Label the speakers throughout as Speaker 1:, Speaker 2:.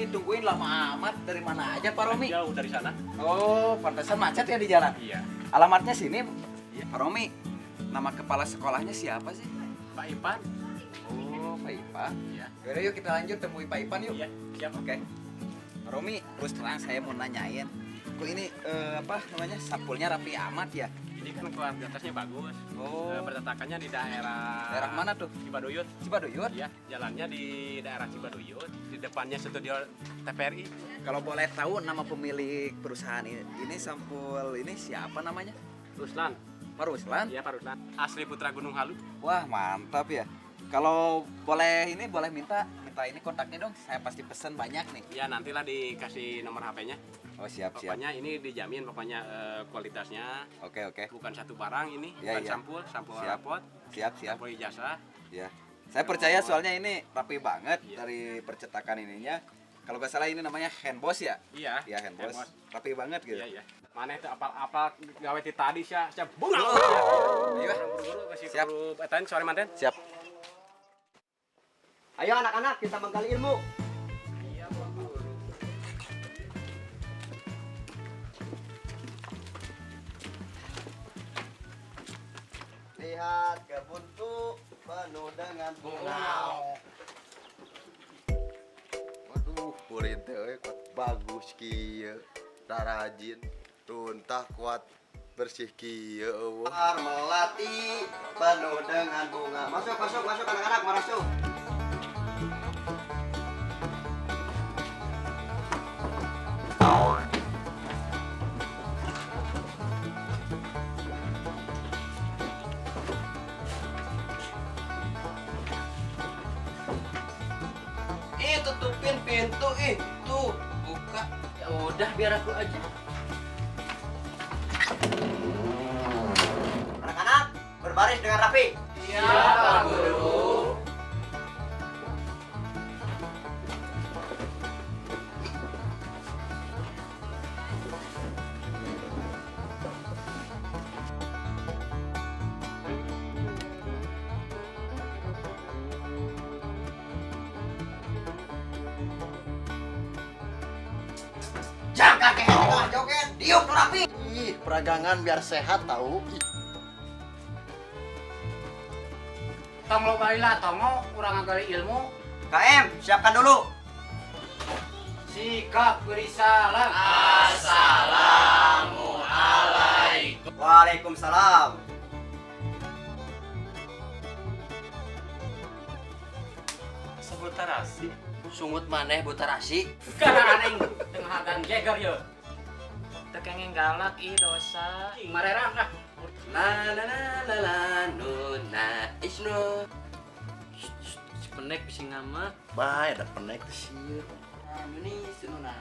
Speaker 1: ditungguin lama amat. Dari mana aja Pak Romi?
Speaker 2: Jauh dari sana.
Speaker 1: Oh, pantesan macet ya di jalan.
Speaker 2: Iya.
Speaker 1: Alamatnya sini.
Speaker 2: Iya.
Speaker 1: Pak Romi, nama kepala sekolahnya siapa sih?
Speaker 2: Pak Ipan.
Speaker 1: Oh, Pak Ipan.
Speaker 2: Iya.
Speaker 1: Yaudah yuk kita lanjut temui Pak Ipan yuk.
Speaker 2: Iya. Siap.
Speaker 1: Oke. Pak Romi, terus terang saya mau nanyain. Kok ini apa namanya? Sampulnya rapi amat ya?
Speaker 2: Ini kan kualitasnya bagus.
Speaker 1: Oh.
Speaker 2: Bertatakannya di daerah.
Speaker 1: Daerah mana tuh?
Speaker 2: Cibaduyut.
Speaker 1: Cibaduyut.
Speaker 2: Iya, jalannya di daerah Cibaduyut. Di depannya studio TVRI.
Speaker 1: Kalau boleh tahu nama pemilik perusahaan ini sampul ini siapa namanya?
Speaker 2: Ruslan.
Speaker 1: Pak Ruslan?
Speaker 2: Iya, Pak Ruslan. Asli Putra Gunung Halu.
Speaker 1: Wah, mantap ya. Kalau boleh minta ini kontaknya dong. Saya pasti pesen banyak nih.
Speaker 2: Ya, nantilah dikasih nomor HP-nya.
Speaker 1: Oh, siap.
Speaker 2: Pokoknya ini dijamin kualitasnya.
Speaker 1: Oke.
Speaker 2: Bukan satu barang ini,
Speaker 1: Ya,
Speaker 2: bukan
Speaker 1: ya.
Speaker 2: sampul
Speaker 1: Siap.
Speaker 2: rapot,
Speaker 1: Siap.
Speaker 2: sampul ijazah.
Speaker 1: Ya. Saya percaya soalnya ini rapi banget
Speaker 2: Iya.
Speaker 1: dari percetakan ininya. Kalau nggak salah ini namanya handboss ya?
Speaker 2: Iya.
Speaker 1: Iya, handboss. Rapi banget gitu.
Speaker 2: Iya. Mana itu apa gawe ti tadi sia bunga.
Speaker 1: Ayo.
Speaker 2: Buru-buru kasih
Speaker 1: Siap.
Speaker 2: guru etan sore manten.
Speaker 1: Siap.
Speaker 3: Ayo anak-anak kita menggali ilmu.
Speaker 2: Iya, Pak Guru.
Speaker 3: Lihat kebunku penuh dengan bunga.
Speaker 4: Waduh, murid teh kuat bagus kieu. Rajin, tuntah kuat bersih kieu eueuh.
Speaker 3: Melati penuh dengan bunga. Masuk anak-anak, masuk. Tutupin pintu tuh buka.
Speaker 1: Ya udah biar aku aja.
Speaker 3: Anak-anak berbaris dengan rapi.
Speaker 1: Iya, Pak Guru.
Speaker 3: Jangan kayak joget, diuk tuh rapi.
Speaker 4: Ih, peragangan biar sehat tahu. Ih,
Speaker 5: Tong lo baila tongo kurang agali ilmu
Speaker 3: KM, siapkan dulu.
Speaker 5: sikap berisalah.
Speaker 3: Waalaikumsalam.
Speaker 2: Sebut tarasi.
Speaker 5: Sungut maneh butarasi
Speaker 2: Karena aneh tengah jeger ya.
Speaker 5: tekengeng galak i dosa
Speaker 2: Marerang lah.
Speaker 5: la la la la la nu na isnu penek bisi ngama
Speaker 4: bae ada penek teh sieu.
Speaker 5: ini sununa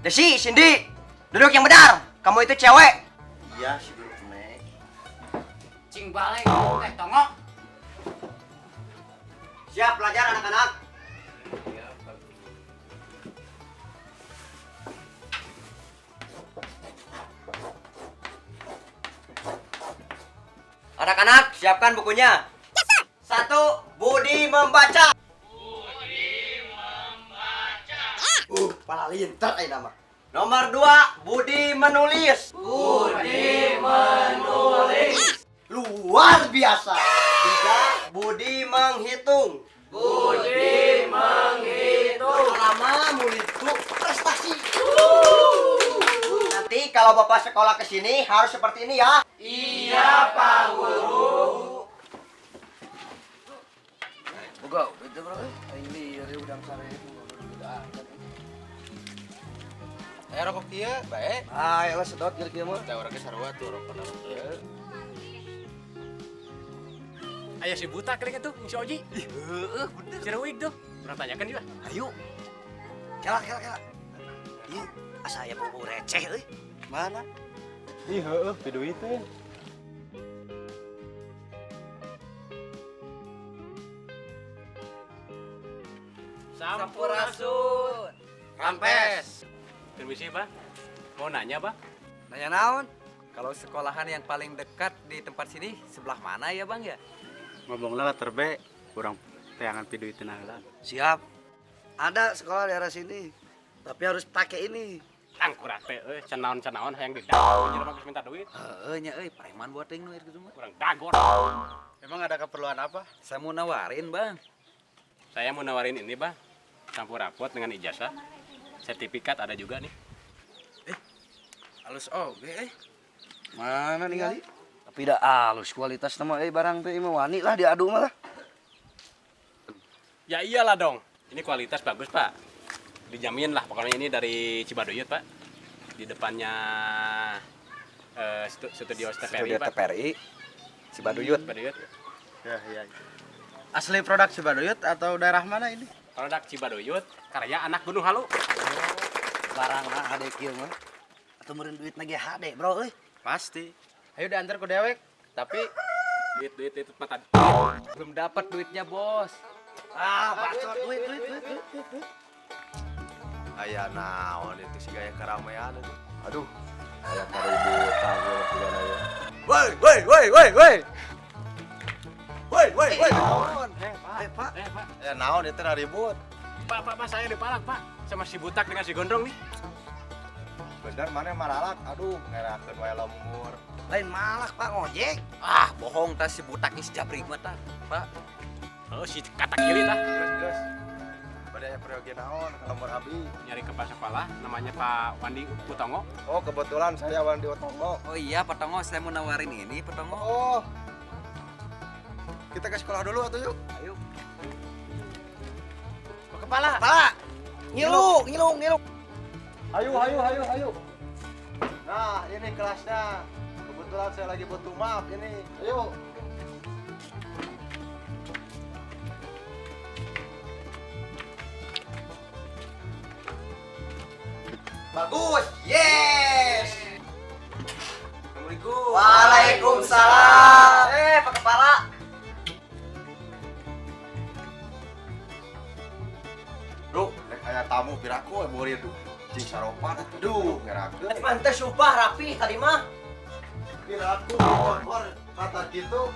Speaker 3: Desi, Cindy, duduk yang benar. Kamu itu cewek.
Speaker 4: Iya si guru penek.
Speaker 5: cing balai teh tongo
Speaker 3: Siap belajar anak-anak. Anak-anak, siapkan bukunya. Satu, Budi membaca.
Speaker 4: Pala lintar ai nama.
Speaker 3: Nomor 2, Budi menulis.
Speaker 4: Luar biasa.
Speaker 3: 3, Budi menghitung.
Speaker 4: Lama murid tuh prestasi.
Speaker 3: Nanti kalau Bapak sekolah ke sini harus seperti ini ya.
Speaker 1: Boga, itu bro. Ini dari udang sare itu udah angkat. Rokok kieu bae.
Speaker 4: Ah, elah sedot kieu kieu mah.
Speaker 1: Teh urang ge sarua tuh rokok kieu.
Speaker 2: Ayah si buta kali itu, si Oji.
Speaker 1: Heeh, bener.
Speaker 2: Cerewig tuh. Pernah tanyakan juga.
Speaker 1: Ayo. Kela. Ieu asa aya bau receh euy.
Speaker 4: Mana?
Speaker 6: Ih, heueuh, di duit teh.
Speaker 2: Sampurasun. Rampes. Permisi, Bang. Mau nanya, Bang?
Speaker 1: Nanya naon? Kalau sekolahan yang paling dekat di tempat sini sebelah mana ya, Bang ya?
Speaker 6: Ngomonglah terbe, kurang Tayangan pidu itu nalan.
Speaker 4: Siap. Ada sekolah di arah sini. Tapi harus pakai ini.
Speaker 2: Angkurat teh cenaon-cenaon hayang didang jeung mah minta duit.
Speaker 1: Heeh nya preman buat teuing nu kitu mah.
Speaker 2: Kurang dagon.
Speaker 6: Emang ada keperluan apa?
Speaker 1: Saya mau nawarin, Bang.
Speaker 2: Saya mau nawarin ini, Bang. Campur rapot dengan ijazah. Sertifikat ada juga nih.
Speaker 1: Halus oge
Speaker 4: Mana nih kali? Tapi dah halus kualitas nama barang teh mah wani lah diadu mah lah.
Speaker 2: Ya iyalah dong. Ini kualitas bagus, Pak. Dijamin lah pokoknya ini dari Cibaduyut, Pak. Di depannya studio TPRI,
Speaker 1: Studio
Speaker 2: Pak.
Speaker 1: TPRI Cibaduyut.
Speaker 2: Cibaduyut.
Speaker 6: Ya. Asli produk Cibaduyut atau daerah mana ini?
Speaker 2: Produk Cibaduyut, karya anak Gunung Halu.
Speaker 4: Barang mah hade kieu mah. Atau meureun duit lagi hade, Bro euy.
Speaker 6: Pasti. Ayo diantar ku dewek. Tapi
Speaker 2: Duit itu mata.
Speaker 1: Belum dapat duitnya, Bos.
Speaker 4: Ah, bacot duit.
Speaker 3: Aya naon itu si gaya keramaian itu.
Speaker 4: Aduh, aya kaributan ya pidana ya.
Speaker 3: Woi.
Speaker 2: Pak.
Speaker 3: Ya naon itu ribut.
Speaker 2: Pak, saya dipalak, Pak. Sama si butak dengan si gondrong nih.
Speaker 3: Bener mana maralak. Aduh, ngerakeun wae lembur.
Speaker 4: Lain malak Pak ngojek.
Speaker 1: Ah, bohong tas si butak geus jabrik mah tah, Pak.
Speaker 2: Oh, si kata kiri tah.
Speaker 3: Geus. Bade aya peryogi naon ka lamur abi.
Speaker 2: Nyari kepala sekolah, namanya Pak Wandi Utongo.
Speaker 3: Oh, kebetulan saya Wandi Otongo.
Speaker 1: Oh iya, Pak Tongo, saya mau nawarin ini, Pak Tongo.
Speaker 3: Oh. Kita ke sekolah dulu atuh yuk.
Speaker 1: Ayo.
Speaker 2: Kepala.
Speaker 4: Pak. Ngilung.
Speaker 3: Ayo. Nah, ini kelasnya. Kebetulan saya lagi butuh map ini. Ayo.
Speaker 4: Bagus. Yes.
Speaker 1: Assalamualaikum.
Speaker 4: Waalaikumsalam. Pak Kepala.
Speaker 3: Bro, rek aya tamu piraku murid cing saropan atuh. Duh, ngerakeun.
Speaker 4: Mantes supah rapi tadi mah.
Speaker 3: Piraku kompor kata gitu.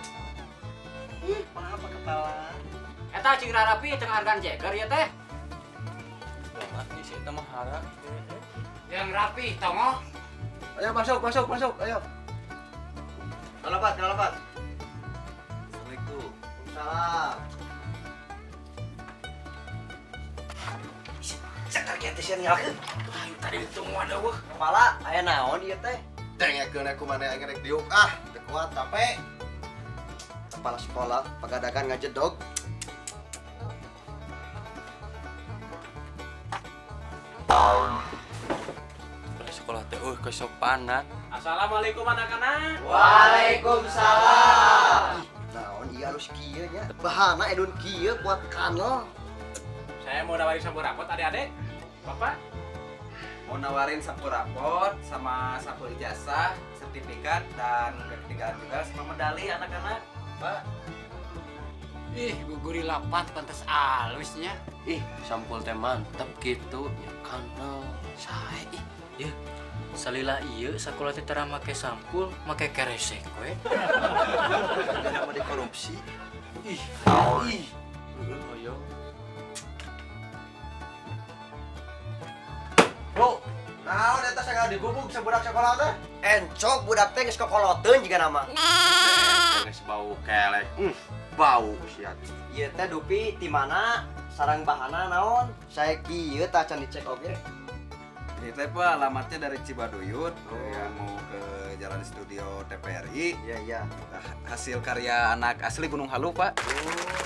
Speaker 4: Pak Kepala.
Speaker 5: Eta cing rapi cing hargan jeger ya teh.
Speaker 1: Mati sih eta mah hara.
Speaker 5: Yang rapi tongo.
Speaker 3: Ayo masuk. Ayo.
Speaker 4: Kalapat.
Speaker 1: Assalamualaikum.
Speaker 4: Salam. Sekar kieu teh sia nyalakeun.
Speaker 5: Ayo tadi ditungguan eueuh.
Speaker 4: Kepala aya naon ieu teh?
Speaker 3: Dengekeun aku mana yang rek diuk teu kuat capek.
Speaker 4: Kepala sekolah pagadakan ngajedog.
Speaker 5: Sekolah teh kesopanan.
Speaker 2: Assalamualaikum anak-anak.
Speaker 4: Waalaikumsalam. Naon ieu halus kieu nya? Bahana edun kieu kuat kanal.
Speaker 2: Saya mau nawarin sampul rapot adik-adik. Bapak.
Speaker 1: Mau nawarin sapu raport sama sapu ijazah, sertifikat dan ketinggalan juga sama medali anak-anak. Pak.
Speaker 5: Ih, guguri lapat pantes alusnya. Ih, sampul teh mantep gitu. Nya kanal. Sae ih. Ya. Salila ieu sakola teh tara make sampul, make keresek we.
Speaker 3: Jangan mau dikorupsi.
Speaker 5: Ih. Ayo.
Speaker 3: Bro, naon eta sagala digubuk sabudak sekolah teh?
Speaker 4: Encok budak teh geus kokoloteun jiga nama.
Speaker 3: Geus bau kelek. Bau sia.
Speaker 4: Ieu teh dupi ti mana? Sarang bahana naon? Sae kieu tah can dicek oge.
Speaker 1: Ini teh Pak, alamatnya dari Cibaduyut yang mau ke Jalan Studio TPRI.
Speaker 4: Iya.
Speaker 1: Hasil karya anak asli Gunung Halu, Pak.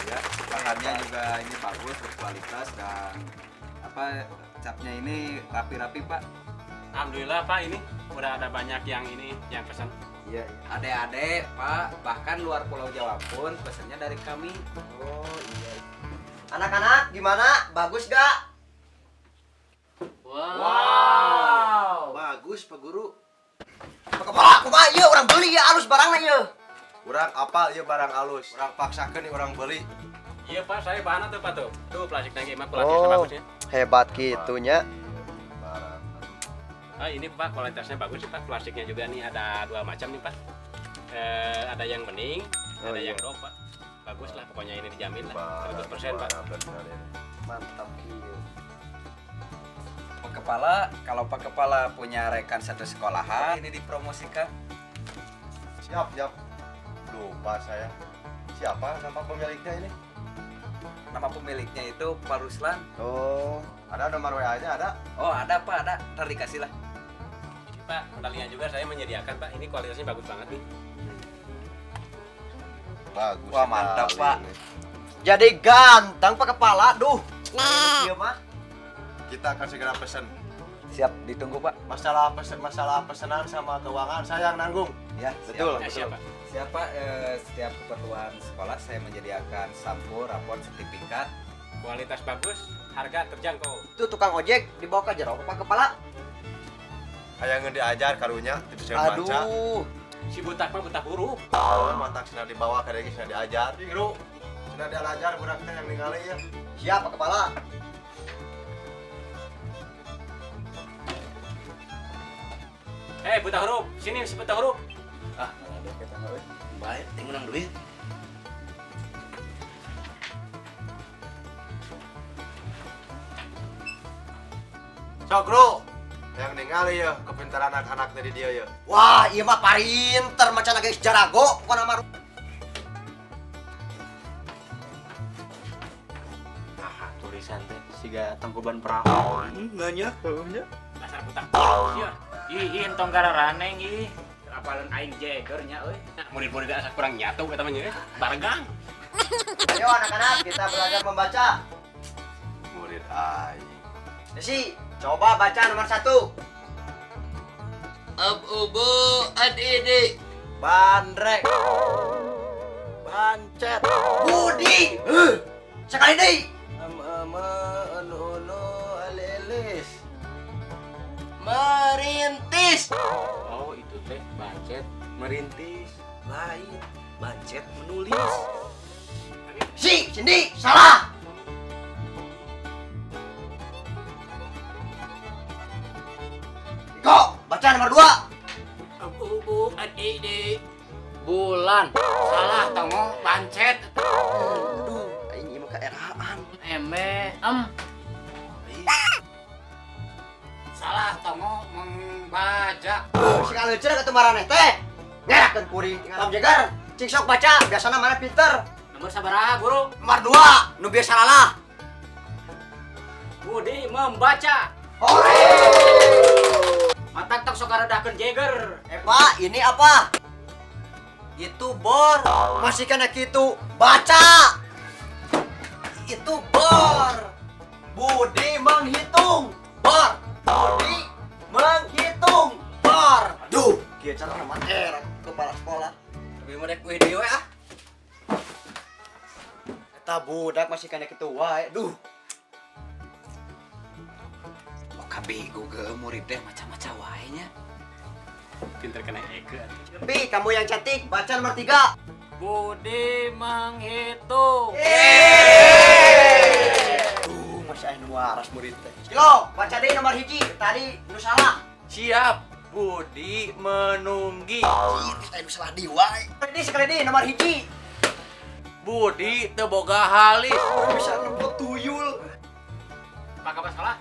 Speaker 1: Ya, bahannya juga ini bagus, berkualitas dan apa capnya ini rapi-rapi, Pak.
Speaker 2: Alhamdulillah Pak ini udah ada banyak yang ini yang pesan.
Speaker 4: Iya.
Speaker 1: Adek-adek, Pak, bahkan luar Pulau Jawa pun pesannya dari kami.
Speaker 4: Oh iya. Anak-anak gimana? Bagus gak?
Speaker 5: Wow.
Speaker 3: Bagus Pak Guru.
Speaker 4: Pak Kepala kumaha ieu urang beli ya alus barangna ieu.
Speaker 3: Urang apal ieu barang alus. Urang paksakeun nih urang beli.
Speaker 2: Iya Pak, saya bahan tuh Pak tuh. Tuh plastiknya gimana kualitasnya bagusnya.
Speaker 4: Hebat kitunya.
Speaker 2: Ini Pak kualitasnya bagus sih Pak. Plastiknya juga nih ada dua macam nih Pak. Ada yang bening, ada yang dop Pak. Bagus. bagus lah pokoknya ini dijamin lah 100% Pak.
Speaker 3: Mantap kieu.
Speaker 1: Pak Kepala, kalau Pak Kepala punya rekan satu sekolahan ini dipromosikan.
Speaker 3: Siap. Lupa saya. Siapa nama pemiliknya ini?
Speaker 1: Nama pemiliknya itu Pak Ruslan.
Speaker 3: Oh, ada nomor WA-nya ada?
Speaker 1: Oh ada Pak, ada. Ntar dikasih lah.
Speaker 2: Ini, Pak, medalinya juga saya menyediakan Pak. Ini kualitasnya bagus banget nih.
Speaker 3: Bagus.
Speaker 1: Wah, mantap,
Speaker 3: sekali
Speaker 1: Pak.
Speaker 3: ini.
Speaker 6: Jadi ganteng Pak Kepala, duh. Iya mah.
Speaker 3: Kita akan segera pesen.
Speaker 1: Siap, ditunggu Pak.
Speaker 3: Masalah pesanan sama keuangan saya yang nanggung.
Speaker 1: Ya,
Speaker 3: Betul.
Speaker 2: Ya, siap Pak.
Speaker 1: Siapa setiap keperluan sekolah saya menyediakan sampul, rapor, sertifikat.
Speaker 2: Kualitas bagus, harga terjangkau.
Speaker 6: Itu tukang ojek dibawa ke jero Pak Kepala.
Speaker 3: Hayang diajar karunya itu saya baca.
Speaker 6: Aduh.
Speaker 2: Si butak mah butak huruf.
Speaker 3: Oh, mantak sina dibawa ka deui sina diajar. Guru, sina diajar budak teh yang ningali ya.
Speaker 6: Siap Pak Kepala.
Speaker 2: Buta huruf, sini si buta huruf.
Speaker 1: Ah, ada kita euy.
Speaker 4: Baik, ting menang duit.
Speaker 3: Sok, Guru. Yang ningali ya kepintaran anak-anak dari dia ya.
Speaker 6: Wah, iya mah parinter macan guys jarago bukan nama
Speaker 5: Tulisan teh siga tangkuban perahu.
Speaker 4: Banyak.
Speaker 2: Dasar butak. Iya.
Speaker 5: Ih, entong garaneng ih.
Speaker 2: Apalan aing Jaggernya euy. Murid-murid asa kurang nyatu eta mah nya. Baregang.
Speaker 6: Ayo anak-anak kita belajar membaca.
Speaker 3: Murid aing.
Speaker 6: Desi, coba baca nomor 1.
Speaker 5: Ab-ubu ad-idi.
Speaker 6: Bandrek. Bancet. Budi. Sekali deh.
Speaker 3: Alelis.
Speaker 5: Merintis. Oh, itu teh bacet
Speaker 4: Merintis. Lain. Bancet menulis.
Speaker 6: Si, Cindy, salah. Iko, baca nomor 2.
Speaker 5: Ab-ubu ad-idi. Bulan. Salah tongo bancet.
Speaker 6: Aduh, ini mah keeraan.
Speaker 5: Embe salah tongo membaca.
Speaker 6: Si kaleuceun atuh maraneh teh. Ngerakeun kuring tinggal jagar. Cing sok baca, biasana mana pinter.
Speaker 5: Nomor sabaraha, Guru?
Speaker 6: Nomor 2, nu biasa lalah.
Speaker 5: Budi membaca.
Speaker 6: Hore!
Speaker 5: Matak tok sok ngaredahkeun Jagger.
Speaker 6: Pak, ini apa? Itu bor. Masih kena gitu. Baca. Itu bor. Budi menghitung. Bor. Budi menghitung. Bor. Duh, kieu cara nama kepala sekolah.
Speaker 5: Lebih merek video ya.
Speaker 6: Eta budak masih kena kitu wae. Duh.
Speaker 1: Kabego ge murid teh macam-macam wae nya.
Speaker 2: Pinter kena eke.
Speaker 6: Tapi kamu yang cantik, baca nomor 3.
Speaker 5: Budi menghitung.
Speaker 6: Masih aya nu waras murid teh. Kilo, baca deui nomor 1. Tadi nu salah.
Speaker 5: Siap. Budi menunggi.
Speaker 6: Ih, nu salah di wae. Tadi sekali deui nomor 1.
Speaker 5: Budi teu boga halis.
Speaker 6: Bisa nembut tuyul.
Speaker 2: Pak apa salah?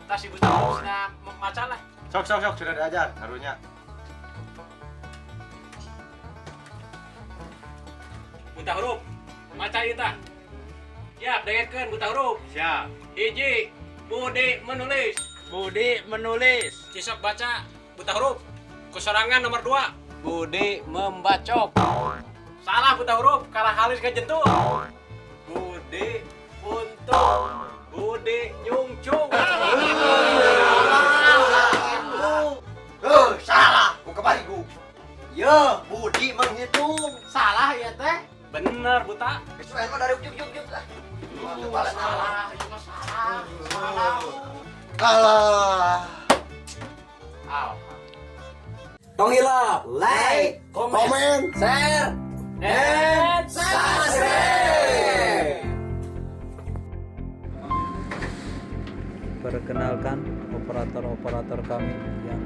Speaker 2: Tas ibu tahu sina maca lah.
Speaker 3: Sok sudah diajar karunya.
Speaker 2: Buta huruf. Maca ieu tah. Siap, dengekeun buta huruf. Siap. Hiji, Budi menulis. Budi menulis. Cisok baca buta huruf. Kesorangan nomor 2. Budi membacok. Salah buta huruf, kalah halis ke jentuh. Budi untung. Budi nyungcung.
Speaker 6: Salah. Ku kembali ku. Ya, Budi menghitung.
Speaker 5: Salah ya teh.
Speaker 2: Bener buta.
Speaker 6: Sesuai mah dari ujung lah.
Speaker 5: Salah, itu mah salah. Salah.
Speaker 3: Kalah.
Speaker 6: Tong hilap, like, komen, share, and subscribe.
Speaker 7: Perkenalkan operator-operator kami yang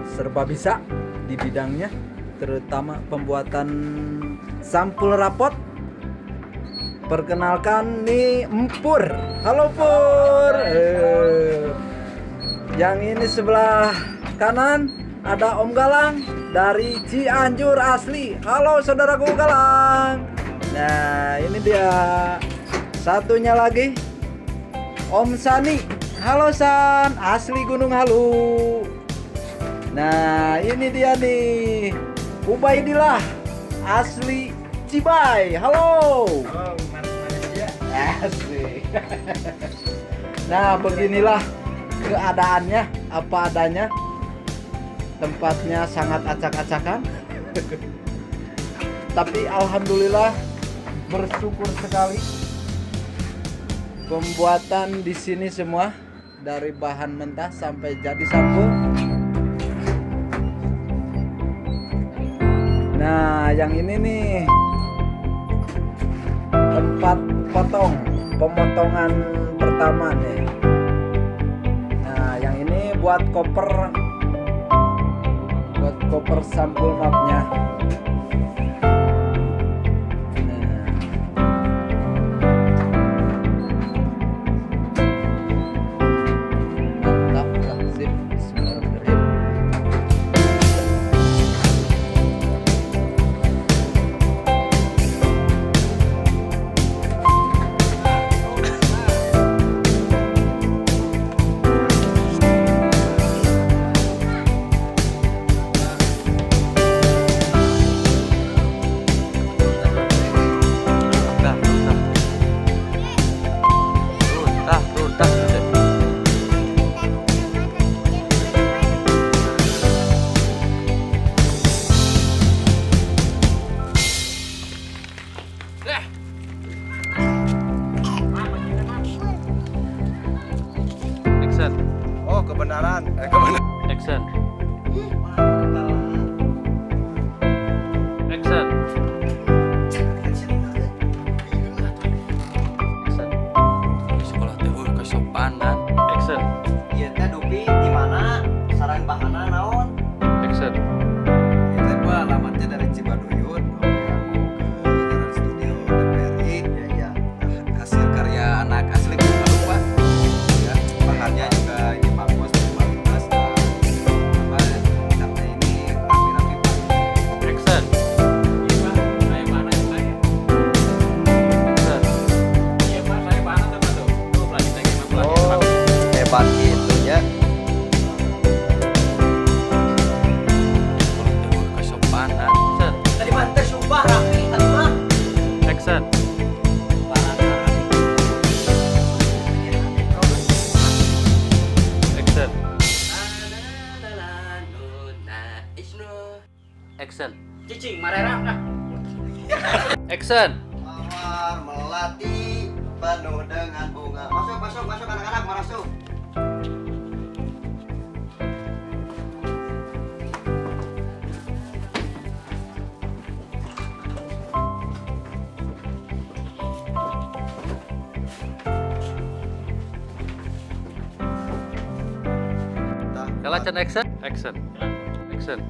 Speaker 7: serba bisa di bidangnya, terutama pembuatan sampul rapot Perkenalkan nih Empur. Halo Pur. Yang ini sebelah kanan ada Om Galang dari Cianjur asli. Halo saudaraku Galang. Nah ini dia. Satunya lagi Om Sani. Halo San, asli Gunung Halu. Nah ini dia nih Ubaidillah, asli Cibai. Halo. Asli. Nah beginilah keadaannya, apa adanya. Tempatnya sangat acak-acakan. Tapi alhamdulillah bersyukur sekali. Pembuatan di sini semua dari bahan mentah sampai jadi sampul. Nah, yang ini nih tempat pemotongan pertama nih. Nah, yang ini buat koper sampul mapnya.
Speaker 3: Oh, kebenaran.
Speaker 5: Action. Action.
Speaker 4: Sekolah teh kesopanan.
Speaker 5: Action.
Speaker 6: Ieu teh Dupi di mana? Sarang bahana naon?
Speaker 5: Action.
Speaker 1: Itu gua alamatnya dari Cibaduyut mau ke Jalan Studio TPRI.
Speaker 6: Iya.
Speaker 1: Hasil karya anak asli Gunung Halu Pak. Ya, bahannya juga ini bagus berkualitas dan apa catnya ini rapi-rapi Pak.
Speaker 5: Action.
Speaker 2: Iya Pak, saya mana saya?
Speaker 5: Action.
Speaker 2: Iya Pak, saya mana tuh Pak tuh? Tuh pelatih lagi mah pelatih
Speaker 6: Oh,
Speaker 2: bagus.
Speaker 6: hebat gitunya.
Speaker 4: Sekolah teh kesopanan.
Speaker 5: Action.
Speaker 6: Tadi mah teh sumpah rapi tadi mah.
Speaker 5: Action. Action. Action.
Speaker 2: Cicing, marerang dah.
Speaker 5: Action.
Speaker 6: Mawar melati penuh dengan bunga. Masuk anak-anak masuk.
Speaker 5: Kalacan action. Action. Action.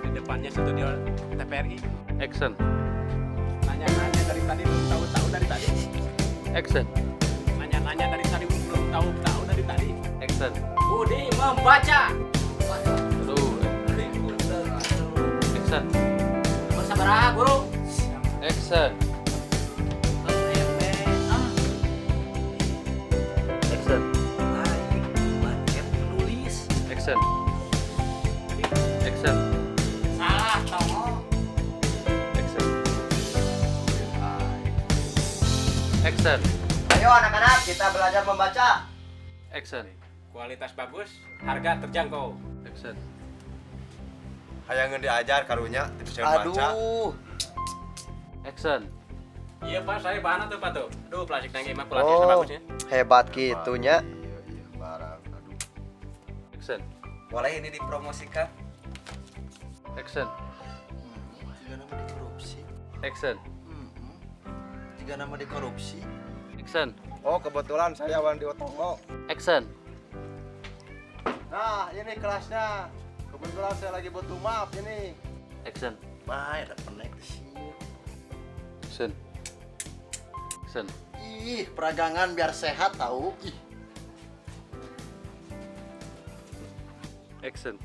Speaker 2: Di depannya studio TPRI.
Speaker 5: Action.
Speaker 2: Nanya-nanya dari tadi belum tahu dari tadi.
Speaker 5: Action.
Speaker 2: Nanya-nanya dari tadi belum tahu dari tadi.
Speaker 5: Action.
Speaker 2: Budi membaca.
Speaker 5: Aduh. Action.
Speaker 2: Bersabaraha guru.
Speaker 5: Action. Action. Action. Action.
Speaker 2: Salah tolong.
Speaker 5: Action. Action.
Speaker 6: Ayo anak-anak kita belajar membaca.
Speaker 5: Action.
Speaker 2: Kualitas bagus, harga terjangkau.
Speaker 5: Action.
Speaker 3: Hayang diajar karunya bisa baca.
Speaker 6: Aduh.
Speaker 5: Action.
Speaker 2: Iya Pak, saya bahan tuh Pak tuh. Duh, plastik nangge mah pelatih
Speaker 6: Oh,
Speaker 2: bagusnya.
Speaker 6: hebat gitunya.
Speaker 3: Iya, barang. Aduh.
Speaker 5: Action.
Speaker 1: Boleh ini dipromosikan?
Speaker 5: Action.
Speaker 3: Jika nama dikorupsi.
Speaker 5: Action.
Speaker 3: Jika nama dikorupsi.
Speaker 5: Action.
Speaker 3: Oh, kebetulan saya wan di Otongo.
Speaker 5: Action.
Speaker 3: Nah, ini kelasnya. Kebetulan saya lagi butuh map ini.
Speaker 5: Action.
Speaker 3: Baik, ada penek sih.
Speaker 5: Action.
Speaker 2: Action.
Speaker 3: Ih, peragangan biar sehat tahu. Ih,
Speaker 2: Action.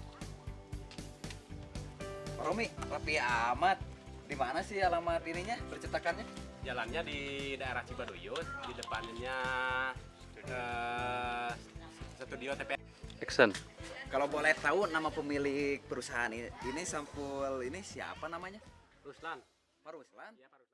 Speaker 1: Pak Romi, rapi amat. Di mana sih alamat ininya, percetakannya?
Speaker 2: Jalannya di daerah Cibaduyut, di depannya studio TP. Action.
Speaker 1: Kalau boleh tahu nama pemilik perusahaan ini sampul ini siapa namanya?
Speaker 2: Ruslan.
Speaker 1: Pak Ruslan.
Speaker 2: Iya, Pak Ruslan.